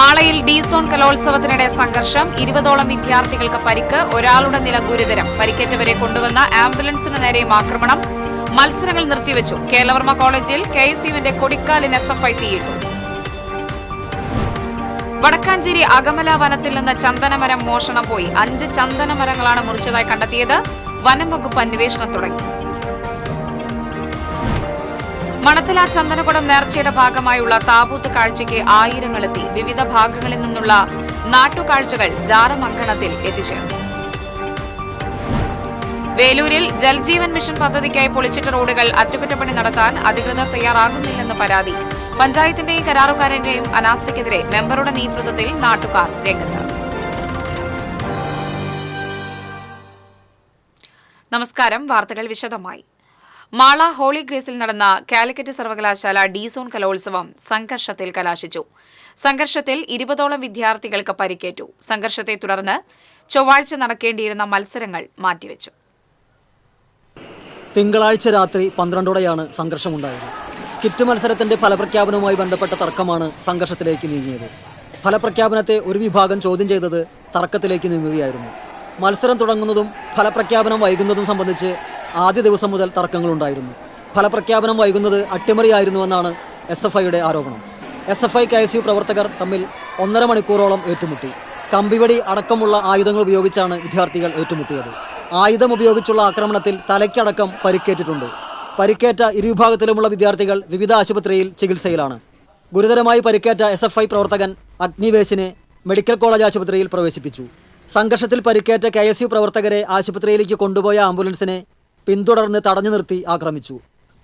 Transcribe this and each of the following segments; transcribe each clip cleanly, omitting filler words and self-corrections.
മാളയിൽ D-zone കലോത്സവത്തിനിടെ സംഘർഷം, 20ഓളം വിദ്യാർത്ഥികൾക്ക് പരിക്ക്, ഒരാളുടെ നില ഗുരുതരം. പരിക്കേറ്റവരെ കൊണ്ടുവന്ന ആംബുലൻസിന് നേരെയും ആക്രമണം. മത്സരങ്ങൾ നിർത്തിവെച്ചു. കേരളവർമ്മ കോളേജിൽ കെഎസ്യുവിന്റെ കൊടിക്കാലിന് എസ്എഫ്ഐ തീയിട്ടു. വടക്കാഞ്ചേരി അകമല വനത്തിൽ നിന്ന് ചന്ദനമരം മോഷണം പോയി. 5 ചന്ദനമരങ്ങളാണ് മുറിച്ചതായി കണ്ടെത്തിയത്. വനം വകുപ്പ് അന്വേഷണം തുടങ്ങി. മണത്തല ചന്ദനകുടം നേർച്ചയുടെ ഭാഗമായുള്ള താബൂത്ത് കാഴ്ചയ്ക്ക് ആയിരങ്ങളെത്തി. വിവിധ ഭാഗങ്ങളിൽ നിന്നുള്ള നാട്ടുകാഴ്ചകൾ ജാറമംഗണത്തിൽ എത്തിച്ചേർന്നു. വേലൂരിൽ ജൽജീവൻ മിഷൻ പദ്ധതിക്കായി പൊളിച്ചിട്ട റോഡുകൾ അറ്റകുറ്റപ്പണി നടത്താൻ അധികൃതർ തയ്യാറാകുന്നില്ലെന്ന് പരാതി. പഞ്ചായത്തിന്റെയും കരാറുകാരന്റെയും അനാസ്ഥയ്ക്കെതിരെ മെമ്പറുടെ നേതൃത്വത്തിൽ നാട്ടുകാർ രംഗത്ത്. നമസ്കാരം. വാർത്തകൾ വിശദമായി. മാള ഹോളി ഗ്രേസിൽ നടന്ന കാലിക്കറ്റ് സർവകലാശാല ഡി-സോൺ കലോത്സവം സംഘർഷത്തിൽ കലാശിച്ചു. സംഘർഷത്തിൽ 20ഓളം വിദ്യാർത്ഥികൾക്ക് പരിക്കേറ്റു. സംഘർഷത്തെ തുടർന്ന് ചൊവ്വാഴ്ച നടക്കേണ്ടിയിരുന്ന മത്സരങ്ങൾ മാറ്റിവെച്ചു. തിങ്കളാഴ്ച രാത്രി 12ഓടെയാണ് സംഘർഷമുണ്ടായത്. സ്കിറ്റ് മത്സരത്തിന്റെ ഫലപ്രഖ്യാപനവുമായി ബന്ധപ്പെട്ട തർക്കമാണ് സംഘർഷത്തിലേക്ക് നീങ്ങിയത്. ഫലപ്രഖ്യാപനത്തെ ഒരു വിഭാഗം ചോദ്യം ചെയ്തത് തർക്കത്തിലേക്ക് നീങ്ങുകയായിരുന്നു. മത്സരം തുടങ്ങുന്നതും ഫലപ്രഖ്യാപനം വൈകുന്നതും സംബന്ധിച്ച് ആദ്യ ദിവസം മുതൽ തർക്കങ്ങളുണ്ടായിരുന്നു. ഫലപ്രഖ്യാപനം വൈകുന്നത് അട്ടിമറിയായിരുന്നുവെന്നാണ് എസ്എഫ്ഐയുടെ ആരോപണം. എസ്എഫ്ഐ കെഎസ്യു പ്രവർത്തകർ തമ്മിൽ 1.5 മണിക്കൂറോളം ഏറ്റുമുട്ടി. കമ്പിവടി അടക്കമുള്ള ആയുധങ്ങൾ ഉപയോഗിച്ചാണ് വിദ്യാർത്ഥികൾ ഏറ്റുമുട്ടിയത്. ആയുധം ഉപയോഗിച്ചുള്ള ആക്രമണത്തിൽ തലയ്ക്കടക്കം പരിക്കേറ്റിട്ടുണ്ട്. പരിക്കേറ്റ ഇരുവിഭാഗത്തിലുമുള്ള വിദ്യാർത്ഥികൾ വിവിധ ആശുപത്രിയിൽ ചികിത്സയിലാണ്. ഗുരുതരമായി പരിക്കേറ്റ എസ്എഫ്ഐ പ്രവർത്തകൻ അഗ്നിവേശിനെ മെഡിക്കൽ കോളേജ് ആശുപത്രിയിൽ പ്രവേശിപ്പിച്ചു. സംഘർഷത്തിൽ പരിക്കേറ്റ കെഎസ്യു പ്രവർത്തകരെ ആശുപത്രിയിലേക്ക് കൊണ്ടുപോയ ആംബുലൻസിനെ പിന്തുടർന്ന് തടഞ്ഞു നിർത്തി ആക്രമിച്ചു.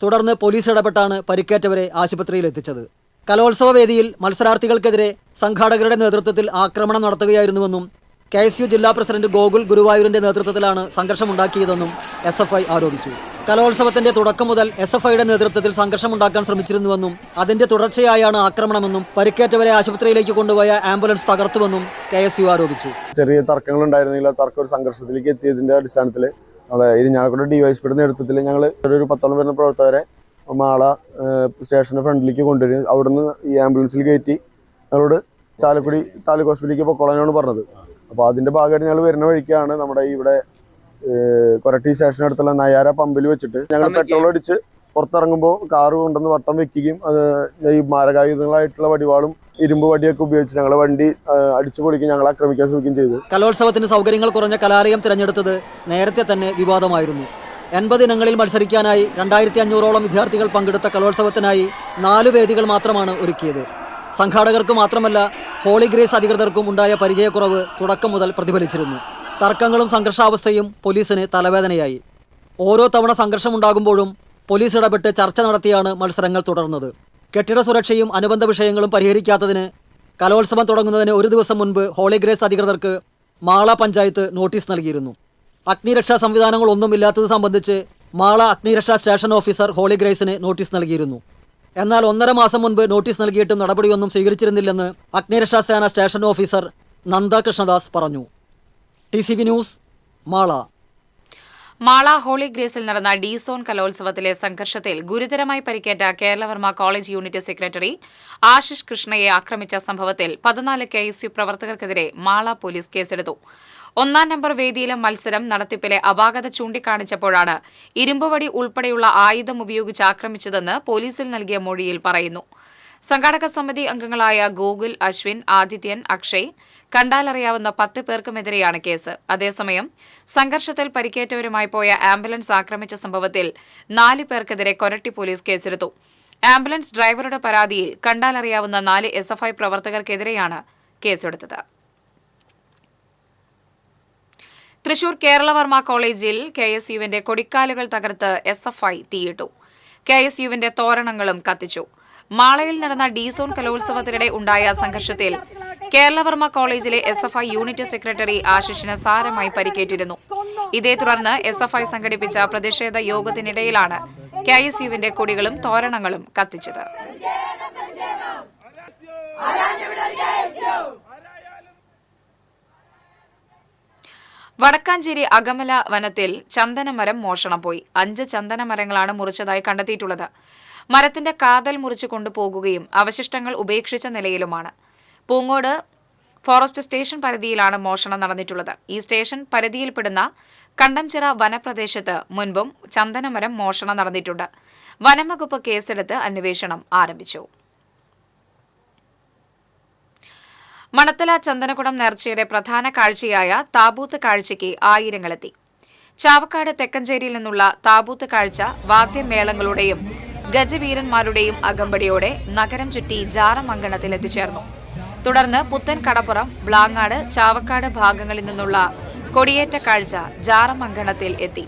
തുടർന്ന് പോലീസ് ഇടപെട്ടാണ് പരിക്കേറ്റവരെ ആശുപത്രിയിൽ എത്തിച്ചത്. കലോത്സവ വേദിയിൽ മത്സരാർത്ഥികൾക്കെതിരെ സംഘാടകരുടെ നേതൃത്വത്തിൽ ആക്രമണം നടത്തുകയായിരുന്നുവെന്നും കെഎസ്യു ജില്ലാ പ്രസിഡന്റ് ഗോകുൽ ഗുരുവായൂരിന്റെ നേതൃത്വത്തിലാണ് സംഘർഷമുണ്ടാക്കിയതെന്നും എസ്എഫ്ഐ ആരോപിച്ചു. കലോത്സവത്തിന്റെ തുടക്കം മുതൽ എസ്എഫ്ഐയുടെ നേതൃത്വത്തിൽ സംഘർഷമുണ്ടാക്കാൻ ശ്രമിച്ചിരുന്നുവെന്നും അതിന്റെ തുടർച്ചയായാണ് ആക്രമണമെന്നും പരിക്കേറ്റവരെ ആശുപത്രിയിലേക്ക് കൊണ്ടുപോയ ആംബുലൻസ് തകർത്തുവെന്നും കെഎസ്യു ആരോപിച്ചു. ചെറിയ തർക്കങ്ങൾ ഉണ്ടായിരുന്നില്ല. തർക്കം ഒരു സംഘർഷത്തിലേക്ക് എത്തിയതിന്റെ അടിസ്ഥാനത്തിൽ ഇരിഞ്ഞാലക്കുട ഡിവൈഎസ്പിയുടെ നേതൃത്വത്തിൽ ഞങ്ങൾ ഒരു 10ഓളം വരുന്ന പ്രവർത്തകരെ മാള സ്റ്റേഷന്റെ ഫ്രണ്ടിലേക്ക് കൊണ്ടുവരും. അവിടുന്ന് ഈ ആംബുലൻസിൽ കയറ്റി ഞങ്ങളോട് ചാലക്കുടി താലൂക്ക് ഹോസ്പിറ്റലിലേക്ക് പൊക്കോളാനാണ് പറഞ്ഞത്. അപ്പോൾ അതിന്റെ ഭാഗമായിട്ട് ഞങ്ങൾ വരുന്ന വഴിക്കാണ് നമ്മുടെ ഇവിടെ കൊരട്ടി സ്റ്റേഷനടുത്തുള്ള നയാര പമ്പിൽ വെച്ചിട്ട് ഞങ്ങൾ പെട്രോൾ അടിച്ച് പുറത്തിറങ്ങുമ്പോൾ കാറ് കൊണ്ടുവന്ന് വട്ടം വെക്കുകയും അത് ഈ മാരകായുധങ്ങളായിട്ടുള്ള വടിവാളും ഇരുമ്പ് വടിയൊക്കെ ഉപയോഗിച്ച് ഞങ്ങളെ വണ്ടി അടിച്ചു പൊളിക്കുകയും ഞങ്ങളെ ആക്രമിക്കാൻ ശ്രമിക്കുകയും ചെയ്തു. കലോത്സവത്തിന് സൗകര്യങ്ങൾ കുറഞ്ഞ കലാലയം തിരഞ്ഞെടുത്തത് നേരത്തെ തന്നെ വിവാദമായിരുന്നു. 80 ഇനങ്ങളിൽ മത്സരിക്കാനായി 2500ഓളം വിദ്യാർത്ഥികൾ പങ്കെടുത്ത കലോത്സവത്തിനായി 4 വേദികൾ മാത്രമാണ് ഒരുക്കിയത്. സംഘാടകർക്ക് മാത്രമല്ല ഹോളി ഗ്രേസ് അധികൃതർക്കും ഉണ്ടായ പരിചയക്കുറവ് തുടക്കം മുതൽ പ്രതിഫലിച്ചിരുന്നു. തർക്കങ്ങളും സംഘർഷാവസ്ഥയും പോലീസിന് തലവേദനയായി. ഓരോ തവണ സംഘർഷമുണ്ടാകുമ്പോഴും പോലീസ് ഇടപെട്ട് ചർച്ച നടത്തിയാണ് മത്സരങ്ങൾ തുടർന്നത്. കെട്ടിട സുരക്ഷയും അനുബന്ധ വിഷയങ്ങളും പരിഹരിക്കാത്തതിന് കലോത്സവം തുടങ്ങുന്നതിന് ഒരു ദിവസം മുൻപ് ഹോളി ഗ്രേസ് അധികൃതർക്ക് മാള പഞ്ചായത്ത് നോട്ടീസ് നൽകിയിരുന്നു. അഗ്നിരക്ഷാ സംവിധാനങ്ങളൊന്നുമില്ലാത്തത് സംബന്ധിച്ച് മാള അഗ്നിരക്ഷാ സ്റ്റേഷൻ ഓഫീസർ ഹോളി ഗ്രേസിന് നോട്ടീസ് നൽകിയിരുന്നു. എന്നാൽ 1.5 മാസം മുൻപ് നോട്ടീസ് നൽകിയിട്ടും നടപടിയൊന്നും സ്വീകരിച്ചിരുന്നില്ലെന്ന് അഗ്നിരക്ഷാ സേന സ്റ്റേഷൻ ഓഫീസർ നന്ദ കൃഷ്ണദാസ് പറഞ്ഞു. TCV news, Mala. Mala holy ഗ്രേസിൽ നടന്ന ഡി-സോൺ കലോത്സവത്തിലെ സംഘർഷത്തിൽ ഗുരുതരമായി പരിക്കേറ്റ Keralavarma college unit secretary Ashish കൃഷ്ണയെ ആക്രമിച്ച സംഭവത്തിൽ 14 കെഎസ്യു പ്രവർത്തകർക്കെതിരെ മാള പോലീസ് കേസെടുത്തു. 1-ാം നമ്പർ വേദിയിലെ മത്സരം നടത്തിപ്പിലെ അപാകത ചൂണ്ടിക്കാണിച്ചപ്പോഴാണ് ഇരുമ്പുവടി ഉൾപ്പെടെയുള്ള ആയുധം ഉപയോഗിച്ച് ആക്രമിച്ചതെന്ന് പോലീസിൽ നൽകിയ മൊഴിയിൽ പറയുന്നു. സംഘാടക സമിതി അംഗങ്ങളായ ഗോകുൽ, അശ്വിൻ, ആദിത്യൻ, അക്ഷയ്, കണ്ടാലറിയാവുന്ന 10 പേർക്കുമെതിരെയാണ് കേസ്. അതേസമയം സംഘർഷത്തിൽ പരിക്കേറ്റവരുമായി പോയ ആംബുലൻസ് ആക്രമിച്ച സംഭവത്തിൽ 4 പേർക്കെതിരെ കൊരട്ടി പോലീസ് കേസെടുത്തു. ആംബുലൻസ് ഡ്രൈവറുടെ പരാതിയിൽ കണ്ടാലറിയാവുന്ന 4 എസ്എഫ്ഐ പ്രവർത്തകർക്കെതിരെയാണ് കേസെടുത്തത്. തൃശൂർ കേരളവർമ്മ കോളേജിൽ കെഎസ്യുവിന്റെ കൊടിക്കാലുകൾ തകർത്ത് എസ്എഫ്ഐ തീയിട്ടു. കെഎസ്യുവിന്റെ തോരണങ്ങളും കത്തിച്ചു. മാളയിൽ നടന്ന ഡി-സോൺ കലോത്സവത്തിനിടെ ഉണ്ടായ സംഘർഷത്തിൽ കേരളവർമ്മ കോളേജിലെ എസ്എഫ്ഐ യൂണിറ്റ് സെക്രട്ടറി ആശിഷിന് സാരമായി പരിക്കേറ്റിരുന്നു. ഇതേ തുടർന്ന് എസ്എഫ്ഐ സംഘടിപ്പിച്ച പ്രതിഷേധ യോഗത്തിനിടയിലാണ് കെഎസ്യുവിന്റെ കൊടികളും തോരണങ്ങളും കത്തിച്ചത്. വടക്കാഞ്ചേരി അകമല വനത്തിൽ ചന്ദനമരം മോഷണം പോയി. 5 ചന്ദനമരങ്ങളാണ് മുറിച്ചതായി കണ്ടെത്തിയിട്ടുള്ളത്. മരത്തിന്റെ കാതൽ മുറിച്ചു കൊണ്ടുപോകുകയും അവശിഷ്ടങ്ങൾ ഉപേക്ഷിച്ച നിലയിലുമാണ്. പൂങ്ങോട് ഫോറസ്റ്റ് സ്റ്റേഷൻ പരിധിയിലാണ് മോഷണം നടന്നിട്ടുള്ളത്. ഈ സ്റ്റേഷൻ പരിധിയിൽപ്പെടുന്ന കണ്ടംചിറ വനപ്രദേശത്ത് മുൻപും ചന്ദനമരം മോഷണം നടന്നിട്ടുണ്ട്. വനംവകുപ്പ് കേസെടുത്ത് അന്വേഷണം ആരംഭിച്ചു. മണത്തല ചന്ദനക്കുടം നേർച്ചയുടെ പ്രധാന കാഴ്ചയായ താബൂത്ത് കാഴ്ചയ്ക്ക് ആയിരങ്ങളെത്തി. ചാവക്കാട് തെക്കഞ്ചേരിയിൽ നിന്നുള്ള താബൂത്ത് കാഴ്ച വാദ്യമേളങ്ങളുടെയും ഗജവീരന്മാരുടെയും അകമ്പടിയോടെ നഗരം ചുറ്റി ജാറം അങ്കണത്തിൽ എത്തിച്ചേർന്നു. തുടർന്ന് പുത്തൻ കടപ്പുറം, ബ്ലാങ്ങാട്, ചാവക്കാട് ഭാഗങ്ങളിൽ നിന്നുള്ള കൊടിയേറ്റ കാഴ്ച ജാറം അങ്കണത്തിൽ എത്തി.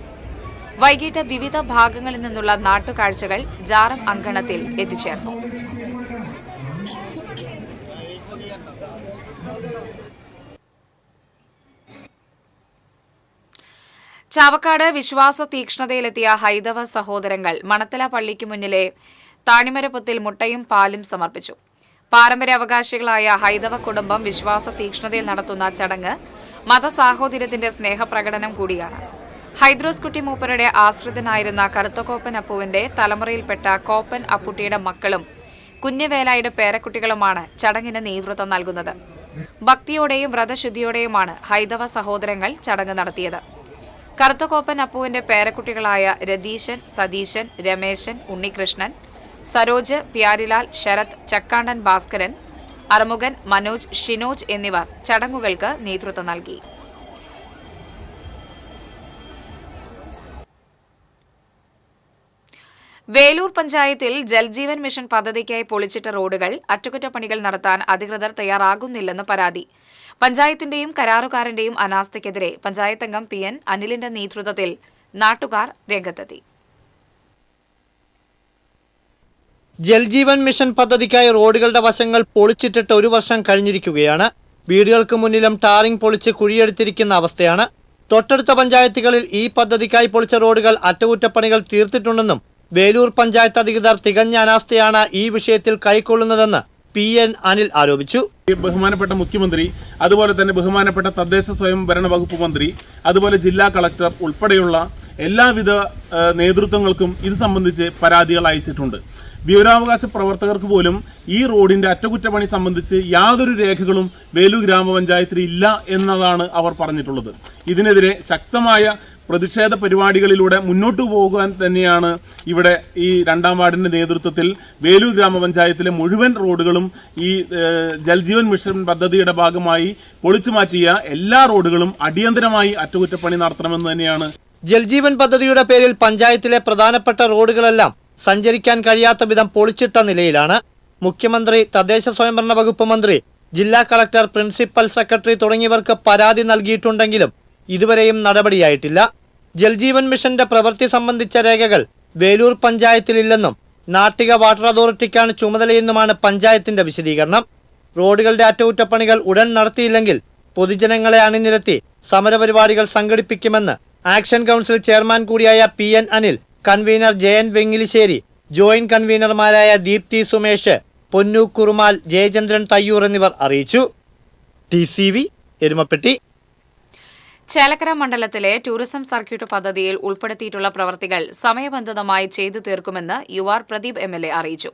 വൈകിട്ട് വിവിധ ഭാഗങ്ങളിൽ നിന്നുള്ള നാട്ടുകാഴ്ചകൾ ജാറം അങ്കണത്തിൽ എത്തിച്ചേർന്നു. ചാവക്കാട് വിശ്വാസ തീക്ഷ്ണതയിലെത്തിയ ഹൈന്ദവ സഹോദരങ്ങൾ മണത്തല പള്ളിക്ക് മുന്നിലെ താണിമരപ്പൊത്തിൽ മുട്ടയും പാലും സമർപ്പിച്ചു. പാരമ്പര്യാവകാശികളായ ഹൈന്ദവ കുടുംബം വിശ്വാസ തീക്ഷ്ണതയിൽ നടത്തുന്ന ചടങ്ങ് മതസാഹോദര്യത്തിന്റെ സ്നേഹപ്രകടനം കൂടിയാണ്. ഹൈദ്രോസ് കുട്ടി മൂപ്പരുടെ ആശ്രിതനായിരുന്ന കറുത്തക്കോപ്പൻ അപ്പുവിന്റെ തലമുറയിൽപ്പെട്ട കോപ്പൻ അപ്പുട്ടിയുടെ മക്കളും കുഞ്ഞവേലായുടെ പേരക്കുട്ടികളുമാണ് ചടങ്ങിന് നേതൃത്വം നൽകുന്നത്. ഭക്തിയോടെയും വ്രതശുദ്ധിയോടെയുമാണ് ഹൈന്ദവ സഹോദരങ്ങൾ ചടങ്ങ് നടത്തിയത്. കറുത്തക്കോപ്പൻ അപ്പുവിന്റെ പേരക്കുട്ടികളായ രതീശൻ, സതീശൻ, രമേശൻ, ഉണ്ണികൃഷ്ണൻ, സരോജ്, പ്യാരിലാൽ, ശരത്, ചക്കാണ്ടൻ ഭാസ്കരൻ, അറുമുഖൻ, മനോജ്, ഷിനോജ് എന്നിവർ ചടങ്ങുകൾക്ക് നേതൃത്വം നൽകി. വേലൂർ പഞ്ചായത്തിൽ ജൽജീവൻ മിഷൻ പദ്ധതിക്കായി പൊളിച്ചിട്ട റോഡുകൾ അറ്റകുറ്റപ്പണികൾ നടത്താൻ അധികൃതർ തയ്യാറാകുന്നില്ലെന്ന് പരാതി. പഞ്ചായത്തിന്റെയും കരാറുകാരന്റെയും അനാസ്ഥയ്ക്കെതിരെ പഞ്ചായത്ത് അംഗം PN അനിലിന്റെ നേതൃത്വത്തിൽ നാട്ടുകാർ രംഗത്തെത്തി. ജൽജീവൻ മിഷൻ പദ്ധതിക്കായി റോഡുകളുടെ വശങ്ങൾ പൊളിച്ചിട്ടിട്ട് 1 വർഷം കഴിഞ്ഞിരിക്കുകയാണ്. വീടുകൾക്ക് മുന്നിലും ടാറിംഗ് പൊളിച്ച് കുഴിയെടുത്തിരിക്കുന്ന അവസ്ഥയാണ്. തൊട്ടടുത്ത പഞ്ചായത്തുകളിൽ ഈ പദ്ധതിക്കായി പൊളിച്ച റോഡുകൾ അറ്റകുറ്റപ്പണികൾ തീർത്തിട്ടുണ്ടെന്നും വേലൂർ പഞ്ചായത്ത് അധികൃതർ തികഞ്ഞ അനാസ്ഥയാണ് ഈ വിഷയത്തിൽ കൈക്കൊള്ളുന്നതെന്ന് PN അനിൽ ആരോപിച്ചു. ബഹുമാനപ്പെട്ട മുഖ്യമന്ത്രി, അതുപോലെ തന്നെ ബഹുമാനപ്പെട്ട തദ്ദേശ സ്വയംഭരണ വകുപ്പ് മന്ത്രി, അതുപോലെ ജില്ലാ കളക്ടർ ഉൾപ്പെടെയുള്ള എല്ലാവിധ നേതൃത്വങ്ങൾക്കും ഇത് സംബന്ധിച്ച് പരാതികൾ അയച്ചിട്ടുണ്ട്. വിവരാവകാശ പ്രവർത്തകർക്ക് പോലും ഈ റോഡിന്റെ അറ്റകുറ്റപ്പണി സംബന്ധിച്ച് യാതൊരു രേഖകളും വേലൂർ ഗ്രാമപഞ്ചായത്തിൽ ഇല്ല എന്നതാണ് അവർ പറഞ്ഞിട്ടുള്ളത്. ഇതിനെതിരെ ശക്തമായ പ്രതിഷേധ പരിപാടികളിലൂടെ മുന്നോട്ടു പോകാൻ തന്നെയാണ് ഇവിടെ ഈ 2ാം വാർഡിന്റെ നേതൃത്വത്തിൽ വേലൂർ ഗ്രാമപഞ്ചായത്തിലെ മുഴുവൻ റോഡുകളും ഈ ജൽജീവൻ മിഷൻ പദ്ധതിയുടെ ഭാഗമായി പൊളിച്ചു മാറ്റിയ എല്ലാ റോഡുകളും അടിയന്തരമായി അറ്റകുറ്റപ്പണി നടത്തണമെന്ന് തന്നെയാണ്. ജൽജീവൻ പദ്ധതിയുടെ പേരിൽ പഞ്ചായത്തിലെ പ്രധാനപ്പെട്ട റോഡുകളെല്ലാം സഞ്ചരിക്കാൻ കഴിയാത്ത വിധം പൊളിച്ചിട്ട നിലയിലാണ്. മുഖ്യമന്ത്രി, തദ്ദേശ സ്വയംഭരണ വകുപ്പ് മന്ത്രി, ജില്ലാ കളക്ടർ, പ്രിൻസിപ്പൽ സെക്രട്ടറി തുടങ്ങിയവർക്ക് പരാതി നൽകിയിട്ടുണ്ടെങ്കിലും ഇതുവരെയും നടപടിയായിട്ടില്ല. ജൽജീവൻ മിഷന്റെ പ്രവൃത്തി സംബന്ധിച്ച രേഖകൾ വേലൂർ പഞ്ചായത്തിലില്ലെന്നും നാട്ടിക വാട്ടർ അതോറിറ്റിക്കാണ് ചുമതലയെന്നുമാണ് പഞ്ചായത്തിന്റെ വിശദീകരണം. റോഡുകളുടെ അറ്റകുറ്റപ്പണികൾ ഉടൻ നടത്തിയില്ലെങ്കിൽ പൊതുജനങ്ങളെ അണിനിരത്തി സമരപരിപാടികൾ സംഘടിപ്പിക്കുമെന്ന് ആക്ഷൻ കൗൺസിൽ ചെയർമാൻ കൂടിയായ PN Anil, convener Jayan Vengilissery, joint കൺവീനർമാരായ ദീപ്തി സുമേഷ്, പൊന്നു കുറുമാൽ, ജയചന്ദ്രൻ തയ്യൂർ എന്നിവർ അറിയിച്ചു. TCV എരുമപ്പെട്ടി. ചേലക്കര മണ്ഡലത്തിലെ ടൂറിസം സർക്യൂട്ട് പദ്ധതിയിൽ ഉൾപ്പെടുത്തിയിട്ടുള്ള പ്രവൃത്തികൾ സമയബന്ധിതമായി ചെയ്തു തീർക്കുമെന്ന് UR പ്രദീപ് MLA അറിയിച്ചു.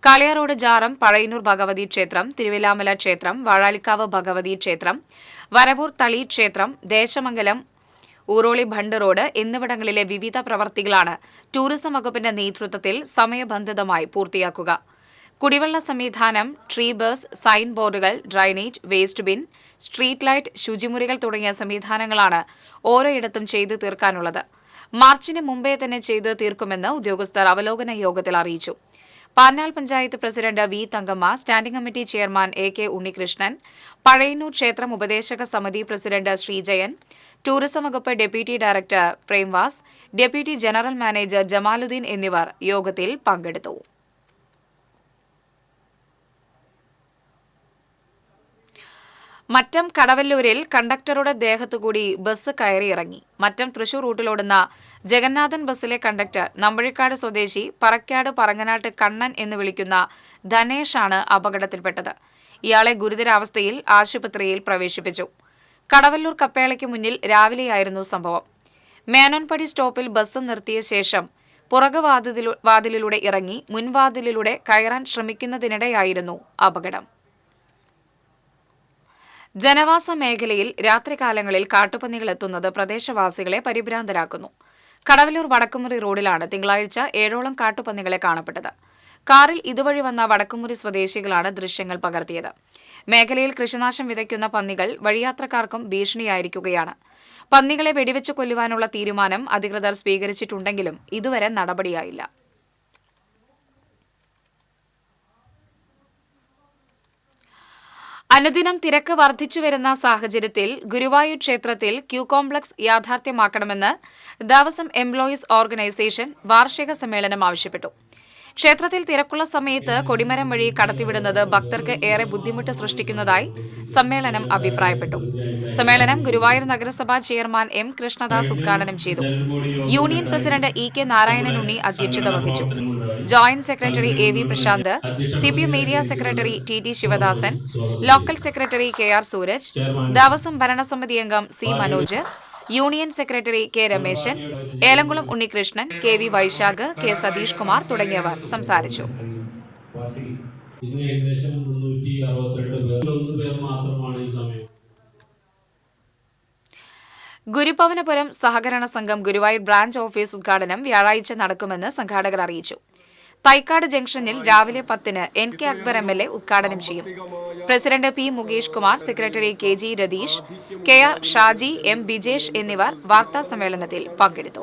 കാളിയാറോഡ് ജാറം, പഴയന്നൂർ ഭഗവതി ക്ഷേത്രം, തിരുവിലാമല ക്ഷേത്രം, വാഴാലിക്കാവ് ഭഗവതി ക്ഷേത്രം, വരവൂർ തളി ക്ഷേത്രം, ദേശമംഗലം, ഊറോളി ബണ്ട് റോഡ് എന്നിവിടങ്ങളിലെ വിവിധ പ്രവൃത്തികളാണ് ടൂറിസം വകുപ്പിന്റെ നേതൃത്വത്തിൽ സമയബന്ധിതമായി പൂർത്തിയാക്കുക. കുടിവെള്ള സംവിധാനം, ട്രീ ബസ്, സൈൻ ബോർഡുകൾ, drainage, waste bin, street light, ശുചിമുറികൾ തുടങ്ങിയ സംവിധാനങ്ങളാണ് ഓരോയിടത്തും ചെയ്തു തീർക്കാനുള്ളത്. മാർച്ചിന് മുമ്പേ തന്നെ ചെയ്തു തീർക്കുമെന്ന് ഉദ്യോഗസ്ഥർ അവലോകന യോഗത്തിൽ അറിയിച്ചു. Panal panchayat president V Thankamma, standing committee chairman AK Unnikrishnan, Pazhayannur ക്ഷേത്രം ഉപദേശക സമിതി പ്രസിഡന്റ് ശ്രീജയൻ, ടൂറിസം വകുപ്പ് deputy director Premvas, deputy general manager Jamaluddin എന്നിവർ യോഗത്തിൽ പങ്കെടുത്തു. മറ്റം കടവല്ലൂരിൽ കണ്ടക്ടറുടെ ദേഹത്തുകൂടി ബസ് കയറിയിറങ്ങി. മറ്റം തൃശൂർ റൂട്ടിലോടുന്ന ജഗന്നാഥൻ ബസ്സിലെ കണ്ടക്ടർ നമ്പഴിക്കാട് സ്വദേശി പറക്കാട് പറങ്ങനാട്ട് കണ്ണൻ എന്ന് വിളിക്കുന്ന ധനേഷാണ് അപകടത്തിൽപ്പെട്ടത്. ഇയാളെ ഗുരുതരാവസ്ഥയിൽ ആശുപത്രിയിൽ പ്രവേശിപ്പിച്ചു. കടവല്ലൂർ കപ്പേളയ്ക്ക് മുന്നിൽ രാവിലെയായിരുന്നു സംഭവം. മേനോൻപടി സ്റ്റോപ്പിൽ ബസ് നിർത്തിയ ശേഷം പുറകുവാതിലിലൂടെ ഇറങ്ങി മുൻവാതിലിലൂടെ കയറാൻ ശ്രമിക്കുന്നതിനിടെയായിരുന്നു അപകടം. ജനവാസ മേഖലയിൽ രാത്രികാലങ്ങളിൽ കാട്ടുപന്നികൾ എത്തുന്നത് പ്രദേശവാസികളെ പരിഭ്രാന്തരാക്കുന്നു. കടവല്ലൂർ വടക്കുമുറി റോഡിലാണ് തിങ്കളാഴ്ച 7ഓളം കാട്ടുപന്നികളെ കാണപ്പെട്ടത്. കാറിൽ ഇതുവഴി വന്ന വടക്കുമുറി സ്വദേശികളാണ് ദൃശ്യങ്ങൾ പകർത്തിയത്. മേഖലയിൽ കൃഷിനാശം വിതയ്ക്കുന്ന പന്നികൾ വഴിയാത്രക്കാർക്കും ഭീഷണിയായിരിക്കുകയാണ്. പന്നികളെ വെടിവെച്ച് കൊല്ലുവാനുള്ള തീരുമാനം അധികൃതർ സ്വീകരിച്ചിട്ടുണ്ടെങ്കിലും ഇതുവരെ നടപടിയായില്ല. അനുദിനം തിരക്ക് വർദ്ധിച്ചുവരുന്ന സാഹചര്യത്തിൽ ഗുരുവായൂർ ക്ഷേത്രത്തിൽ ക്യൂ കോംപ്ലക്സ് യാഥാർത്ഥ്യമാക്കണമെന്ന് ദേവസ്വം എംപ്ലോയീസ് ഓർഗനൈസേഷൻ വാർഷിക സമ്മേളനം ആവശ്യപ്പെട്ടു. ക്ഷേത്രത്തിൽ തിരക്കുള്ള സമയത്ത് കൊടിമരം വഴി കടത്തിവിടുന്നത് ഭക്തർക്ക് ഏറെ ബുദ്ധിമുട്ട് സൃഷ്ടിക്കുന്നതായി സമ്മേളനം അഭിപ്രായപ്പെട്ടു. സമ്മേളനം ഗുരുവായൂർ നഗരസഭാ ചെയർമാൻ എം കൃഷ്ണദാസ് ഉദ്ഘാടനം ചെയ്തു. Union president E K Narayananunni അധ്യക്ഷത വഹിച്ചു. Joint secretary A V Prashanth, CPM area secretary T T Sivadasan, local secretary K R Suraj, Devaswom ഭരണസമിതി അംഗം C Manoj, union secretary K Rameshan, Elamkulam Unnikrishnan, K V Vaisakh, K Satheesh Kumar തുടങ്ങിയവർ സംസാരിച്ചു. ഗുരുഭവനപുരം സഹകരണ സംഘം ഗുരുവായൂർ ബ്രാഞ്ച് ഓഫീസ് ഉദ്ഘാടനം വ്യാഴാഴ്ച നടക്കുമെന്ന് സംഘാടകർ അറിയിച്ചു. തൈക്കാട് ജംഗ്ഷനിൽ രാവിലെ 10-ന് എൻ കെ അക്ബർ എംഎൽഎ ഉദ്ഘാടനം ചെയ്യും. President P Mukesh Kumar, secretary K G Ratheesh, K R Shaji, M Bijesh എന്നിവർ വാർത്താ സമ്മേളനത്തിൽ പങ്കെടുത്തു.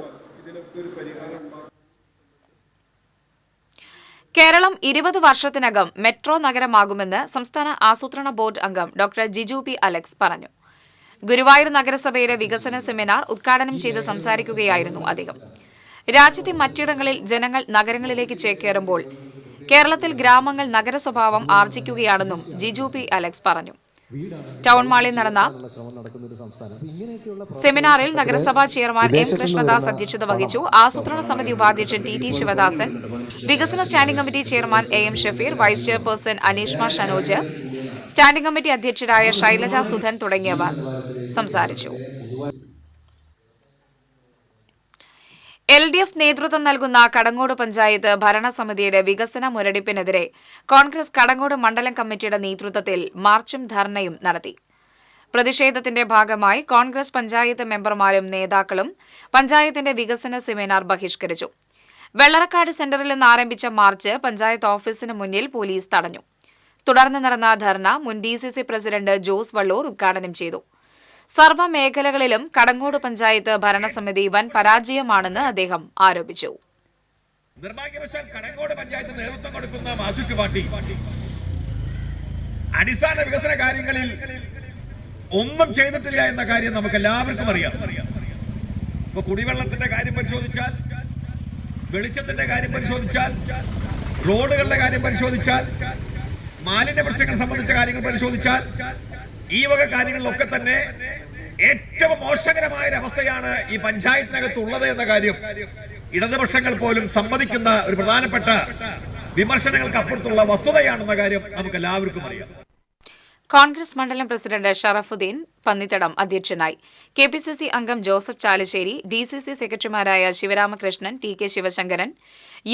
കേരളം 20 വർഷത്തിനകം മെട്രോ നഗരമാകുമെന്ന് സംസ്ഥാന ആസൂത്രണ ബോർഡ് അംഗം ഡോക്ടർ ജിജു പി അലക്സ് പറഞ്ഞു. ഗുരുവായൂർ നഗരസഭയുടെ വികസന സെമിനാർ ഉദ്ഘാടനം ചെയ്ത് സംസാരിക്കുകയായിരുന്നു അദ്ദേഹം. രാജ്യത്തെ മറ്റിടങ്ങളിൽ ജനങ്ങൾ നഗരങ്ങളിലേക്ക് ചേക്കേറുമ്പോൾ കേരളത്തിൽ ഗ്രാമങ്ങൾ നഗര സ്വഭാവം ആർജിക്കുകയാണെന്നും ജിജു പി അലക്സ് പറഞ്ഞു. ടൗൺ മാളിൽ നടന്ന സെമിനാറിൽ നഗരസഭാ ചെയർമാൻ എം കൃഷ്ണദാസ് അധ്യക്ഷത വഹിച്ചു. ആസൂത്രണ സമിതി ഉപാധ്യക്ഷൻ ടി ടി ശിവദാസൻ, വികസന standing committee chairman A M Shafeer, vice chairperson Aneeshma Shanoj, standing committee അധ്യക്ഷരായ ശൈലജ സുധൻ തുടങ്ങിയവർ സംസാരിച്ചു. LDF നേതൃത്വം നൽകുന്ന കടങ്ങോട് പഞ്ചായത്ത് ഭരണസമിതിയുടെ വികസന മുരടിപ്പിനെതിരെ കോൺഗ്രസ് കടങ്ങോട് മണ്ഡലം കമ്മിറ്റിയുടെ നേതൃത്വത്തിൽ മാർച്ചും ധർണയും നടത്തി. പ്രതിഷേധത്തിന്റെ ഭാഗമായി കോൺഗ്രസ് പഞ്ചായത്ത് മെമ്പർമാരും നേതാക്കളും പഞ്ചായത്തിന്റെ വികസന സെമിനാർ ബഹിഷ്കരിച്ചു. വെള്ളറക്കാട് സെന്ററിൽ നിന്ന് ആരംഭിച്ച മാർച്ച് പഞ്ചായത്ത് ഓഫീസിന് മുന്നിൽ പോലീസ് തടഞ്ഞു. തുടർന്ന് നടന്ന ധർണ മുൻ DCC പ്രസിഡന്റ് ജോസ് വള്ളൂർ ഉദ്ഘാടനം ചെയ്തു. സർവ്വ മേഖലകളിലും കടങ്ങോട് പഞ്ചായത്ത് ഭരണസമിതി വൻ പരാജയമാണെന്ന് അദ്ദേഹം ആരോപിച്ചു. നിർഭാഗ്യവശാൽ കടങ്ങോട് പഞ്ചായത്ത് നേതൃത്വം കൊടുക്കുന്ന മാർക്സിസ്റ്റ് പാർട്ടി അടിസ്ഥാന വികസന കാര്യങ്ങളിൽ ഒന്നും ചെയ്തിട്ടില്ല എന്ന കാര്യം നമുക്ക് എല്ലാവർക്കും അറിയാം. ഇപ്പൊ കുടിവെള്ളത്തിന്റെ കാര്യം പരിശോധിച്ചാൽ, വെളിച്ചത്തിന്റെ കാര്യം പരിശോധിച്ചാൽ, റോഡുകളുടെ കാര്യം പരിശോധിച്ചാൽ, മാലിന്യ പ്രശ്നങ്ങൾ സംബന്ധിച്ച കാര്യങ്ങൾ പരിശോധിച്ചാൽ, ഈ വക കാര്യങ്ങളിലൊക്കെ തന്നെ ഏറ്റവും മോശകരമായ ഒരു അവസ്ഥയാണ് ഈ പഞ്ചായത്തിനകത്തുള്ളത് എന്ന കാര്യം ഇടതുപക്ഷങ്ങൾ പോലും സമ്മതിക്കുന്ന ഒരു പ്രധാനപ്പെട്ട വിമർശനങ്ങൾക്ക് അപ്പുറത്തുള്ള വസ്തുതയാണെന്ന കാര്യം നമുക്ക് എല്ലാവർക്കും അറിയാം. കോൺഗ്രസ് മണ്ഡലം പ്രസിഡന്റ് ഷറഫുദ്ദീൻ പന്നിത്തടം അധ്യക്ഷനായി. KPCC അംഗം ജോസഫ് ചാലിശ്ശേരി, DCC സെക്രട്ടറിമാരായ ശിവരാമകൃഷ്ണൻ, TK ശിവശങ്കരൻ,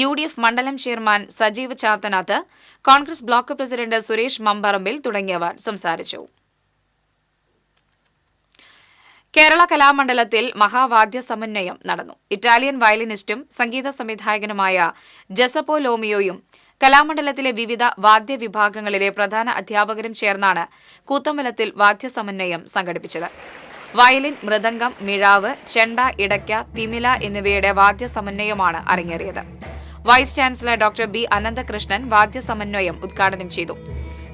UDF മണ്ഡലം chairman Sajeev Chathanath, Congress block president Suresh Mambarambil തുടങ്ങിയവർ സംസാരിച്ചു. കേരള കലാമണ്ഡലത്തിൽ മഹാവാദ്യ സമന്വയം നടന്നു. ഇറ്റാലിയൻ വയലിനിസ്റ്റും സംഗീത സംവിധായകനുമായ ജസപ്പോ ലോമിയോയും കലാമണ്ഡലത്തിലെ വിവിധ വാദ്യവിഭാഗങ്ങളിലെ പ്രധാന അധ്യാപകരും ചേർന്നാണ് കൂത്തമ്പലത്തിൽ വാദ്യസമന്വയം സംഘടിപ്പിച്ചത്. വയലിൻ, മൃദംഗം, മിഴാവ്, ചെണ്ട, ഇടയ്ക്ക, തിമില എന്നിവയുടെ വാദ്യസമന്വയമാണ് അരങ്ങേറിയത്. Vice chancellor doctor B Ananthakrishnan വാദ്യസമന്വയം ഉദ്ഘാടനം ചെയ്തു.